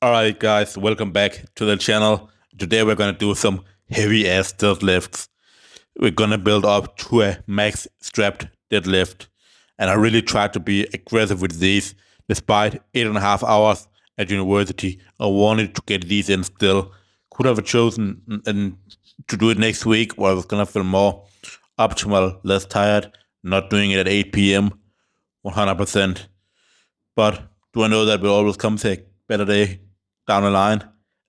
Alright guys, welcome back to the channel. Today we're gonna do some heavy ass deadlifts. We're gonna build up to a max strapped deadlift. And I really tried to be aggressive with these despite 8.5 hours at university. I wanted to get these in still. Could have chosen to do it next week where I was gonna feel more optimal, less tired, not doing it at 8 p.m. 100%. But do I know that will always come a better day down the line?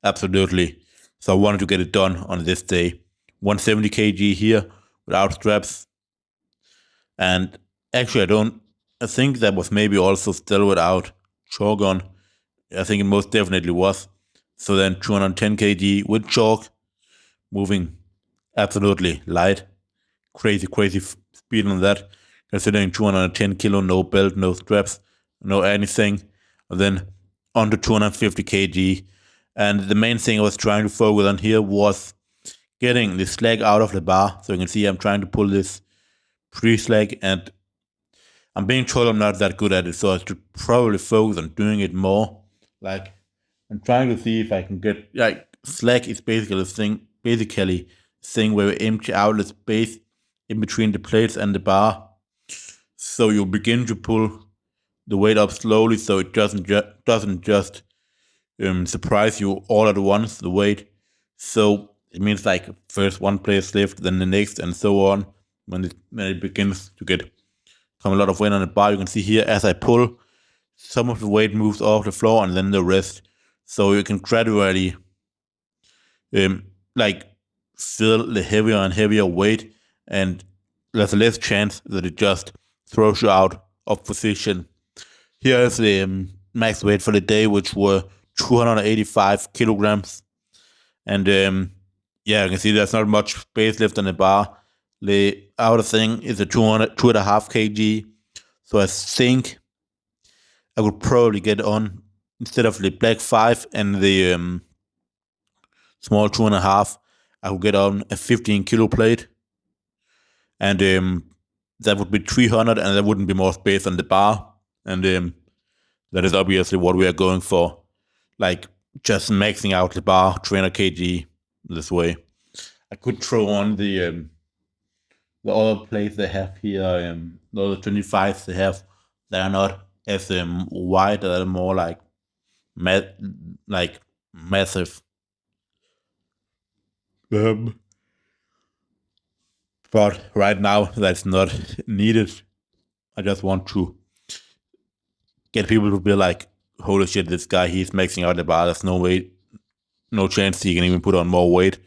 Absolutely. So I wanted to get it done on this day. 170 kg here without straps. And actually, I think that was maybe also still without chalk on. I think it most definitely was. So then 210 kg with chalk, moving absolutely light. Crazy speed on that. Considering 210 kilo, no belt, no straps, no anything. And then on to 250 kg. And the main thing I was trying to focus on here was getting the slack out of the bar. So you can see I'm trying to pull this pre-slack, and I'm being told I'm not that good at it. So I should probably focus on doing it more. Like, I'm trying to see if I can get, like, slack is basically thing where you empty out the space in between the plates and the bar. So you begin to pull the weight up slowly, so it doesn't just surprise you all at once, the weight. So it means like first one place lift, then the next, and so on. When it begins to come a lot of weight on the bar, you can see here as I pull, some of the weight moves off the floor and then the rest. So you can gradually like feel the heavier and heavier weight, and there's less chance that it just throws you out of position. Here is the max weight for the day, which were 285 kilograms. And yeah, you can see there's not much space left on the bar. The outer thing is a 2.5 kg. So I think I would probably get on, instead of the black 5 and the small 2.5, I would get on a 15 kilo plate. And that would be 300, and there wouldn't be more space on the bar. And that is obviously what we are going for. Like, just maxing out the bar 300 kg this way. I could throw on the other plates they have here, the other 25s they have that are not as wide, that are more like massive. Um, but right now that's not needed. I just want to get people to be like, holy shit, this guy, he's maxing out the bar. There's no way, no chance he can even put on more weight.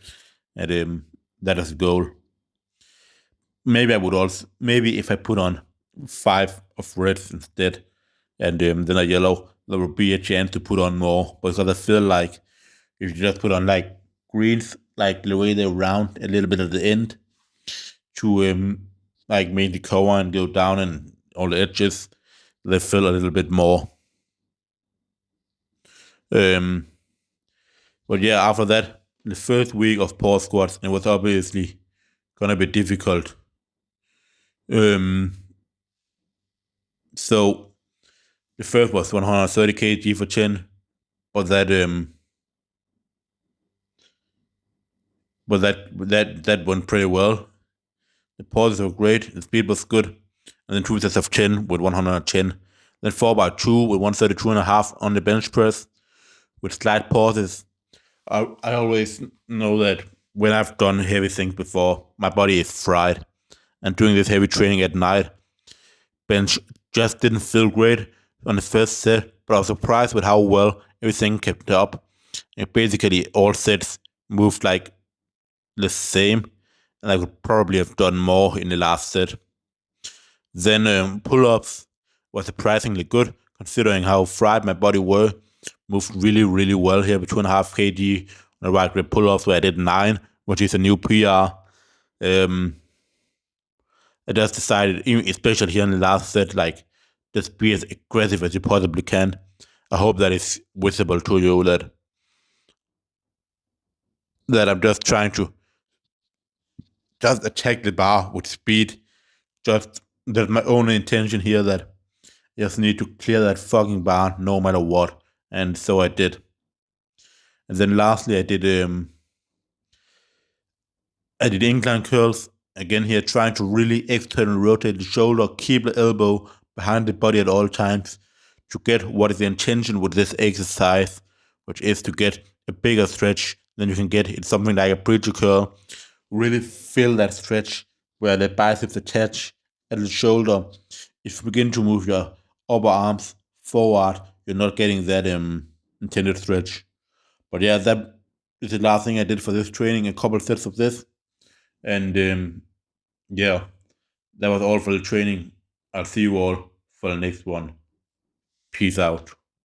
And that is the goal. Maybe I would also, maybe if I put on 5 of reds instead, and then a yellow, there would be a chance to put on more. Because I feel like if you just put on like greens, like the way they're round a little bit at the end, to like make the cover and go down and all the edges, they fill a little bit more. Um, but yeah, after that, the first week of pause squats, it was obviously gonna be difficult. Um, so the first was 130 kg for chin, but that went pretty well. The pauses were great, the speed was good, and then 2 sets of chin with 110. Then 4x2 with 132.5 on the bench press with slight pauses. I always know that when I've done heavy things before, my body is fried. And doing this heavy training at night, bench just didn't feel great on the first set, but I was surprised with how well everything kept up. And basically, all sets moved like the same, and I could probably have done more in the last set. Then pull-ups were surprisingly good, considering how fried my body were. Moved really well here with 2.5 kg on the right grip pull-ups, where I did 9, which is a new PR. I just decided, especially here in the last set, like, just be as aggressive as you possibly can. I hope that is visible to you, that I'm just trying to just attack the bar with speed. Just that's my only intention here, that I just need to clear that fucking bar no matter what. And so I did. And then lastly, I did incline curls. Again here, trying to really externally rotate the shoulder, keep the elbow behind the body at all times to get what is the intention with this exercise, which is to get a bigger stretch than you can get in something like a preacher curl. Really feel that stretch where the biceps attach at the shoulder. If you begin to move your upper arms forward, you're not getting that intended stretch. But yeah, that is the last thing I did for this training, a couple sets of this. And yeah, that was all for the training. I'll see you all for the next one. Peace out.